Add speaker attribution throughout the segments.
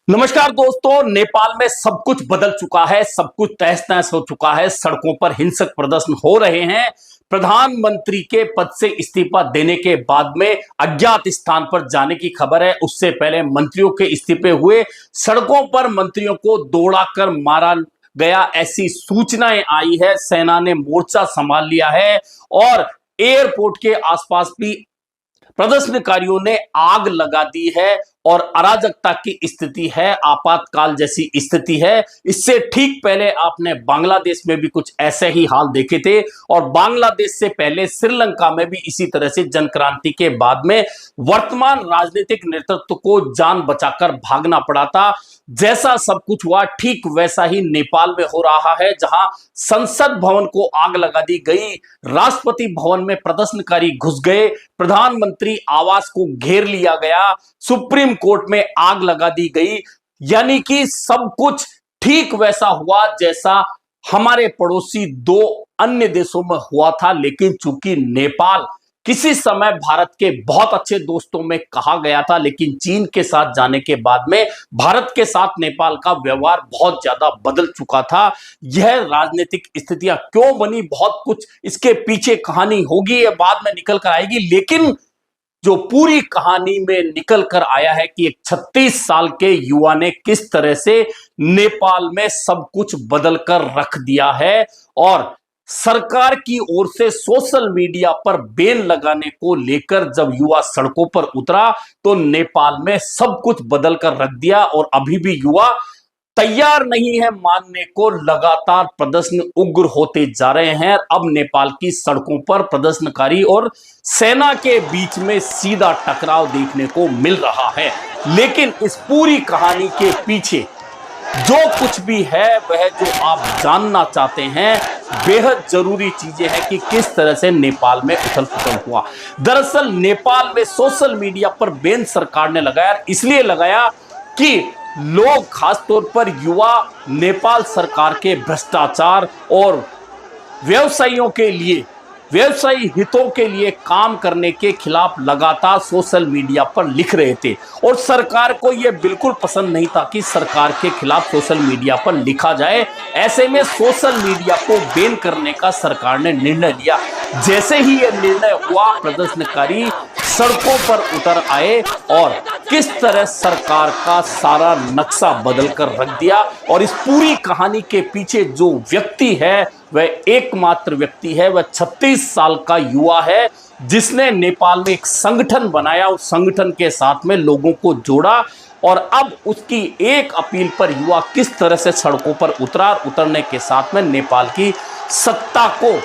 Speaker 1: नमस्कार दोस्तों, नेपाल में सब कुछ बदल चुका है, सब कुछ तहस नहस हो चुका है। सड़कों पर हिंसक प्रदर्शन हो रहे हैं। प्रधानमंत्री के पद से इस्तीफा देने के बाद में अज्ञात स्थान पर जाने की खबर है। उससे पहले मंत्रियों के इस्तीफे हुए, सड़कों पर मंत्रियों को दौड़ाकर मारा गया, ऐसी सूचनाएं आई है। सेना ने मोर्चा संभाल लिया है और एयरपोर्ट के आसपास भी प्रदर्शनकारियों ने आग लगा दी है और अराजकता की स्थिति है, आपातकाल जैसी स्थिति है। इससे ठीक पहले आपने बांग्लादेश में भी कुछ ऐसे ही हाल देखे थे और बांग्लादेश से पहले श्रीलंका में भी इसी तरह से जन क्रांति के बाद में वर्तमान राजनीतिक नेतृत्व को जान बचाकर भागना पड़ा था। जैसा सब कुछ हुआ ठीक वैसा ही नेपाल में हो रहा है, जहां संसद भवन को आग लगा दी गई, राष्ट्रपति भवन में प्रदर्शनकारी घुस गए, प्रधानमंत्री आवास को घेर लिया गया, सुप्रीम कोर्ट में आग लगा दी गई। यानी कि सब कुछ ठीक वैसा हुआ जैसा हमारे पड़ोसी दो अन्य देशों में हुआ था। लेकिन चूंकि नेपाल किसी समय भारत के बहुत अच्छे दोस्तों में कहा गया था, लेकिन चीन के साथ जाने के बाद में भारत के साथ नेपाल का व्यवहार बहुत ज्यादा बदल चुका था। यह राजनीतिक स्थितियां क्यों बनी, बहुत कुछ इसके पीछे कहानी होगी, यह बाद में निकल कर आएगी। लेकिन जो पूरी कहानी में निकल कर आया है कि एक 36 साल के युवा ने किस तरह से नेपाल में सब कुछ बदल कर रख दिया है। और सरकार की ओर से सोशल मीडिया पर बैन लगाने को लेकर जब युवा सड़कों पर उतरा तो नेपाल में सब कुछ बदल कर रख दिया। और अभी भी युवा तैयार नहीं है मानने को, लगातार प्रदर्शन उग्र होते जा रहे हैं। अब नेपाल की सड़कों पर प्रदर्शनकारी और सेना के बीच में सीधा टकराव देखने को मिल रहा है। लेकिन इस पूरी कहानी के पीछे जो कुछ भी है, वह जो आप जानना चाहते हैं, बेहद जरूरी चीजें हैं कि किस तरह से नेपाल में उथल पुथल हुआ। दरअसल नेपाल में सोशल मीडिया पर बैन सरकार ने लगाया, इसलिए लगाया कि लोग, खासतौर पर युवा, नेपाल सरकार के भ्रष्टाचार और व्यवसायियों के लिए, व्यवसायी हितों के लिए काम करने के खिलाफ लगातार सोशल मीडिया पर लिख रहे थे। और सरकार को यह बिल्कुल पसंद नहीं था कि सरकार के खिलाफ सोशल मीडिया पर लिखा जाए। ऐसे में सोशल मीडिया को बैन करने का सरकार ने निर्णय लिया। जैसे ही यह निर्णय हुआ, प्रदर्शनकारी सड़कों पर उतर आए और किस तरह सरकार का सारा नक्शा बदल कर रख दिया। और इस पूरी कहानी के पीछे जो व्यक्ति है, वह एकमात्र व्यक्ति है, वह 36 साल का युवा है, जिसने नेपाल में एक संगठन बनाया, उस संगठन के साथ में लोगों को जोड़ा। और अब उसकी एक अपील पर युवा किस तरह से सड़कों पर उतरा, उतरने के साथ में नेपाल की सत्ता को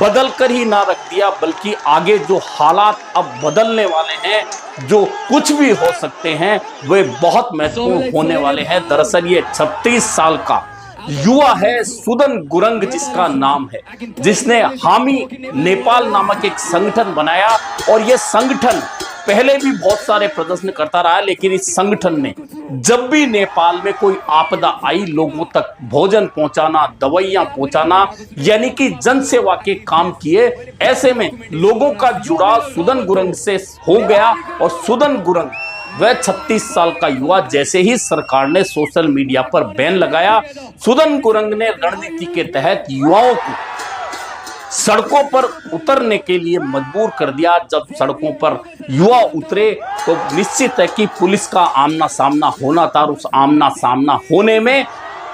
Speaker 1: बदल कर ही ना रख दिया, बल्कि आगे जो हालात अब बदलने वाले हैं, जो कुछ भी हो सकते हैं, वे बहुत महत्वपूर्ण होने वाले हैं। दरअसल ये 36 साल का युवा है, सुदन गुरंग जिसका नाम है, जिसने हामी नेपाल नामक एक संगठन बनाया। और यह संगठन पहले भी बहुत सारे प्रदर्शन करता रहा, लेकिन इस संगठन ने जब भी नेपाल में कोई आपदा आई, लोगों तक भोजन पहुंचाना, दवाइयां पहुंचाना, यानी कि जन सेवा के काम किए। ऐसे में लोगों का जुड़ाव सुदन गुरंग से हो गया। और सुदन गुरंग, वह 36 साल का युवा, जैसे ही सरकार ने सोशल मीडिया पर बैन लगाया, सुदन गुरंग ने रणनीति के तहत युवाओं को सड़कों पर उतरने के लिए मजबूर कर दिया। जब सड़कों पर युवा उतरे तो निश्चित है कि पुलिस का आमना सामना होना था। उस आमना सामना होने में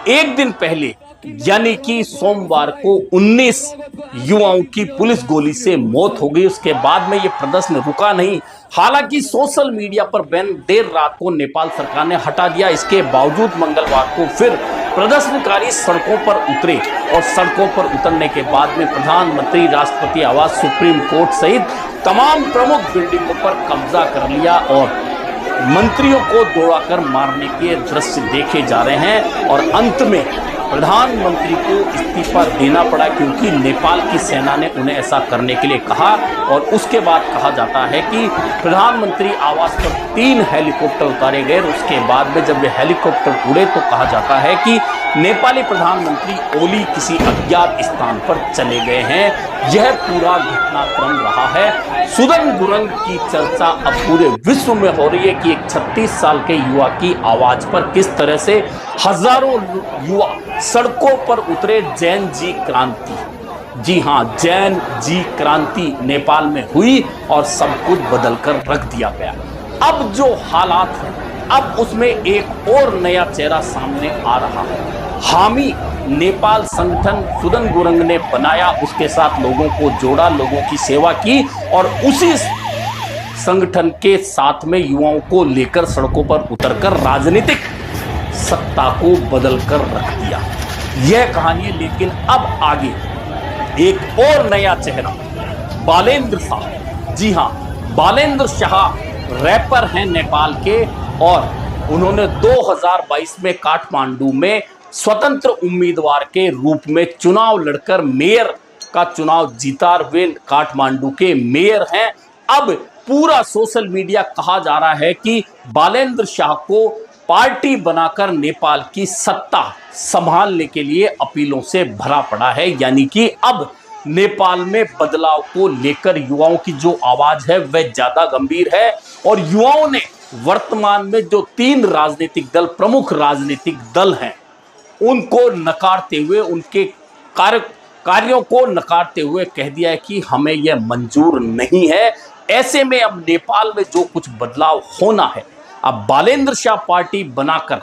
Speaker 1: एक दिन पहले, यानी कि सोमवार को 19 युवाओं की पुलिस गोली से मौत हो गई। उसके बाद में ये प्रदर्शन रुका नहीं। हालांकि सोशल मीडिया पर बैन देर रात को नेपाल सरकार ने हटा दिया। इसके बावजूद मंगलवार को फिर प्रदर्शनकारी सड़कों पर उतरे और सड़कों पर उतरने के बाद में प्रधानमंत्री, राष्ट्रपति आवास, सुप्रीम कोर्ट सहित तमाम प्रमुख बिल्डिंगों पर कब्जा कर लिया और मंत्रियों को दौड़ाकर मारने के दृश्य देखे जा रहे हैं। और अंत में प्रधानमंत्री को इस्तीफा देना पड़ा, क्योंकि नेपाल की सेना ने उन्हें ऐसा करने के लिए कहा। और उसके बाद कहा जाता है कि प्रधानमंत्री आवास पर 3 हेलीकॉप्टर उतारे गए। उसके बाद में जब ये हेलीकॉप्टर उड़े तो कहा जाता है कि नेपाली प्रधानमंत्री ओली किसी अज्ञात स्थान पर चले गए हैं। यह पूरा घटनाक्रम रहा है। सुदन गुरंग की चर्चा अब पूरे विश्व में हो रही है कि एक 36 साल के युवा की आवाज पर किस तरह से हजारों युवा सड़कों पर उतरे। जैन जी क्रांति, जी हां, जैन जी क्रांति नेपाल में हुई और सब कुछ बदलकर रख दिया गया। अब जो हालात हैं, अब उसमें एक और नया चेहरा सामने आ रहा है। हामी नेपाल संगठन सुदन गुरंग ने बनाया, उसके साथ लोगों को जोड़ा, लोगों की सेवा की और उसी संगठन के साथ में युवाओं को लेकर सड़कों पर उतरकर राजनीतिक सत्ता को बदलकर रख दिया। यह कहानी है। लेकिन अब आगे एक और नया चेहरा, बालेंद्र शाह। जी हां, बालेंद्र शाह रैपर हैं नेपाल के और उन्होंने 2022 में काठमांडू में स्वतंत्र उम्मीदवार के रूप में चुनाव लड़कर मेयर का चुनाव जीता। वे काठमांडू के मेयर हैं। अब पूरा सोशल मीडिया कहा जा रहा है कि बालेंद्र शाह को पार्टी बनाकर नेपाल की सत्ता संभालने के लिए अपीलों से भरा पड़ा है। यानी कि अब नेपाल में बदलाव को लेकर युवाओं की जो आवाज है वह ज्यादा गंभीर है और युवाओं ने वर्तमान में जो 3 राजनीतिक दल, प्रमुख राजनीतिक दल हैं, उनको नकारते हुए, उनके कार्यों को नकारते हुए कह दिया है कि हमें यह मंजूर नहीं है। ऐसे में अब नेपाल में जो कुछ बदलाव होना है, अब बालेंद्र शाह पार्टी बनाकर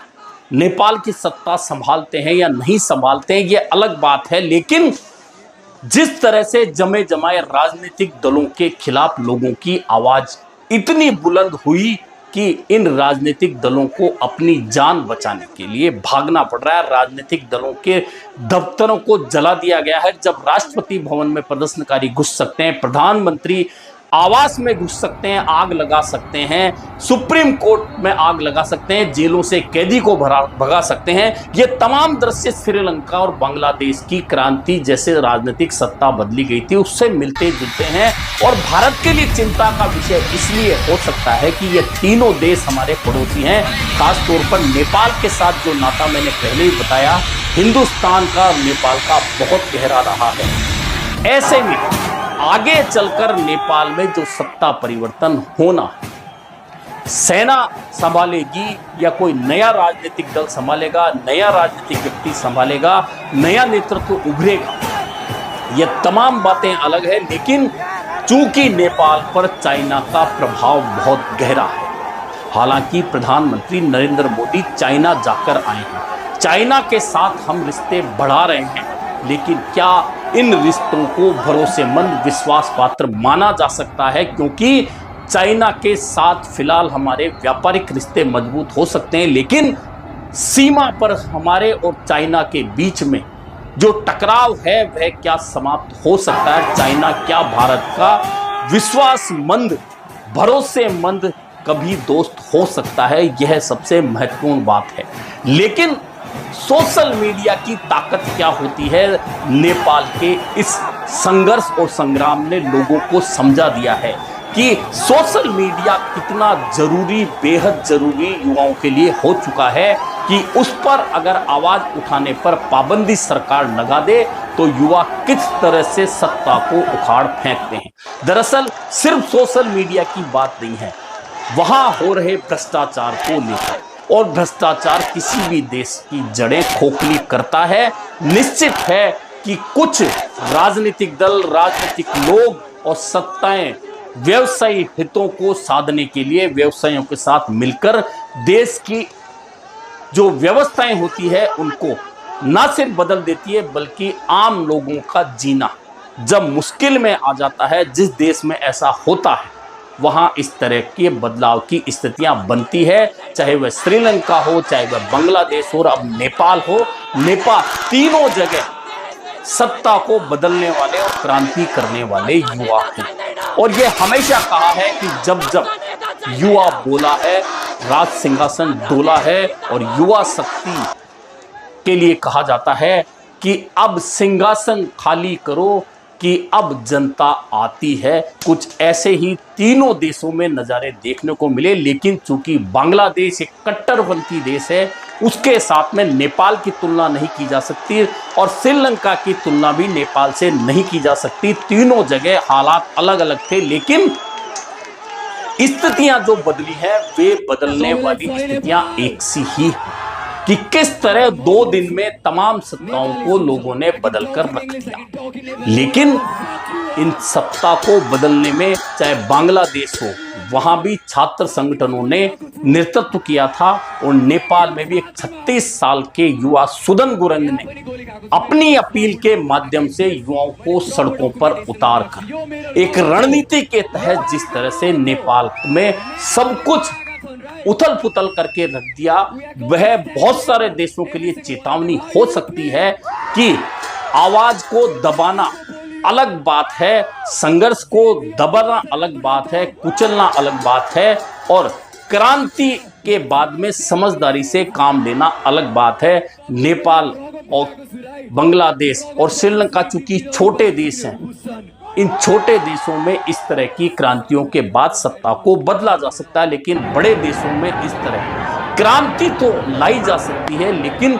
Speaker 1: नेपाल की सत्ता संभालते हैं या नहीं संभालते हैं यह अलग बात है। लेकिन जिस तरह से जमे जमाए राजनीतिक दलों के खिलाफ लोगों की आवाज इतनी बुलंद हुई कि इन राजनीतिक दलों को अपनी जान बचाने के लिए भागना पड़ रहा है। राजनीतिक दलों के दफ्तरों को जला दिया गया है। जब राष्ट्रपति भवन में प्रदर्शनकारी घुस सकते हैं, प्रधानमंत्री आवास में घुस सकते हैं, आग लगा सकते हैं, सुप्रीम कोर्ट में आग लगा सकते हैं, जेलों से कैदी को भगा सकते हैं। ये तमाम दृश्य श्रीलंका और बांग्लादेश की क्रांति जैसे राजनीतिक सत्ता बदली गई थी उससे मिलते जुलते हैं। और भारत के लिए चिंता का विषय इसलिए हो सकता है कि ये तीनों देश हमारे पड़ोसी हैं। खासतौर पर नेपाल के साथ जो नाता मैंने पहले ही बताया, हिंदुस्तान का और नेपाल का बहुत गहरा रहा है। ऐसे में आगे चलकर नेपाल में जो सत्ता परिवर्तन होना है, सेना संभालेगी या कोई नया राजनीतिक दल संभालेगा, नया राजनीतिक व्यक्ति संभालेगा, नया नेतृत्व उभरेगा, ये तमाम बातें अलग है। लेकिन चूंकि नेपाल पर चाइना का प्रभाव बहुत गहरा है, हालांकि प्रधानमंत्री नरेंद्र मोदी चाइना जाकर आए हैं, चाइना के साथ हम रिश्ते बढ़ा रहे हैं, लेकिन क्या इन रिश्तों को भरोसेमंद, विश्वास पात्र माना जा सकता है? क्योंकि चाइना के साथ फिलहाल हमारे व्यापारिक रिश्ते मजबूत हो सकते हैं, लेकिन सीमा पर हमारे और चाइना के बीच में जो टकराव है वह क्या समाप्त हो सकता है? चाइना क्या भारत का विश्वासमंद, भरोसेमंद कभी दोस्त हो सकता है? यह सबसे महत्वपूर्ण बात है। लेकिन सोशल मीडिया की ताकत क्या होती है, नेपाल के इस संघर्ष और संग्राम ने लोगों को समझा दिया है कि सोशल मीडिया कितना जरूरी, बेहद जरूरी युवाओं के लिए हो चुका है कि उस पर अगर आवाज उठाने पर पाबंदी सरकार लगा दे तो युवा किस तरह से सत्ता को उखाड़ फेंकते हैं। दरअसल सिर्फ सोशल मीडिया की बात नहीं है, वहां हो रहे भ्रष्टाचार को लेकर, और भ्रष्टाचार किसी भी देश की जड़ें खोखली करता है। निश्चित है कि कुछ राजनीतिक दल, राजनीतिक लोग और सत्ताएं व्यवसायी हितों को साधने के लिए व्यवसायियों के साथ मिलकर देश की जो व्यवस्थाएं होती है उनको न सिर्फ बदल देती है, बल्कि आम लोगों का जीना जब मुश्किल में आ जाता है, जिस देश में ऐसा होता है वहां इस तरह के बदलाव की स्थितियां बनती है। चाहे वह श्रीलंका हो, चाहे वह बांग्लादेश हो और अब नेपाल हो। नेपाल तीनों जगह सत्ता को बदलने वाले और क्रांति करने वाले युवा हैं। और ये हमेशा कहा है कि जब जब युवा बोला है, राज सिंहासन डोला है। और युवा शक्ति के लिए कहा जाता है कि अब सिंहासन खाली करो कि अब जनता आती है। कुछ ऐसे ही तीनों देशों में नज़ारे देखने को मिले, लेकिन चूंकि बांग्लादेश एक कट्टरपंथी देश है, उसके साथ में नेपाल की तुलना नहीं की जा सकती और श्रीलंका की तुलना भी नेपाल से नहीं की जा सकती। तीनों जगह हालात अलग अलग थे, लेकिन स्थितियां जो बदली हैं वे बदलने वाली स्थितियां एक सी ही कि किस तरह 2 दिन में तमाम सत्ताओं को लोगों ने बदल कर रख दिया। लेकिन इन सत्ता को बदलने में चाहे बांग्लादेश हो, वहां भी छात्र संगठनों ने नेतृत्व किया था और नेपाल में भी एक 36 साल के युवा सुदन गुरंग ने अपनी अपील के माध्यम से युवाओं को सड़कों पर उतार कर एक रणनीति के तहत जिस तरह से नेपाल में सब कुछ उथल पुथल करके रख दिया, वह बहुत सारे देशों के लिए चेतावनी हो सकती है कि आवाज को दबाना अलग बात है, संघर्ष को दबाना अलग बात है, कुचलना अलग बात है और क्रांति के बाद में समझदारी से काम लेना अलग बात है। नेपाल और बांग्लादेश और श्रीलंका चूंकि छोटे देश हैं, इन छोटे देशों में इस तरह की क्रांतियों के बाद सत्ता को बदला जा सकता है, लेकिन बड़े देशों में इस तरह क्रांति तो लाई जा सकती है, लेकिन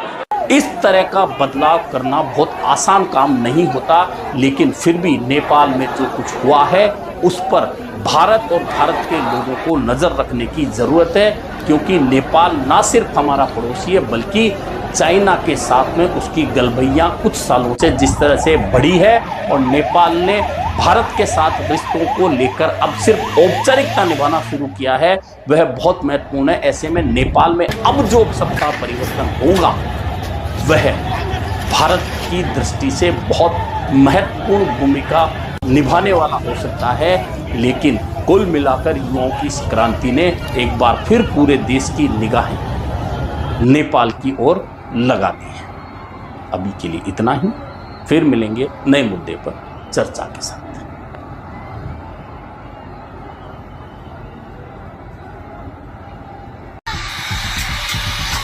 Speaker 1: इस तरह का बदलाव करना बहुत आसान काम नहीं होता। लेकिन फिर भी नेपाल में जो कुछ हुआ है उस पर भारत और भारत के लोगों को नजर रखने की जरूरत है, क्योंकि नेपाल ना सिर्फ हमारा पड़ोसी है बल्कि चाइना के साथ में उसकी गलबैयां कुछ सालों से जिस तरह से बढ़ी है और नेपाल ने भारत के साथ रिश्तों को लेकर अब सिर्फ औपचारिकता निभाना शुरू किया है, वह बहुत महत्वपूर्ण है। ऐसे में नेपाल में अब जो सत्ता परिवर्तन होगा वह भारत की दृष्टि से बहुत महत्वपूर्ण भूमिका निभाने वाला हो सकता है। लेकिन कुल मिलाकर युवाओं की इस क्रांति ने एक बार फिर पूरे देश की निगाहें नेपाल की ओर लगा दी है। अभी के लिए इतना ही, फिर मिलेंगे नए मुद्दे पर चर्चा के साथ।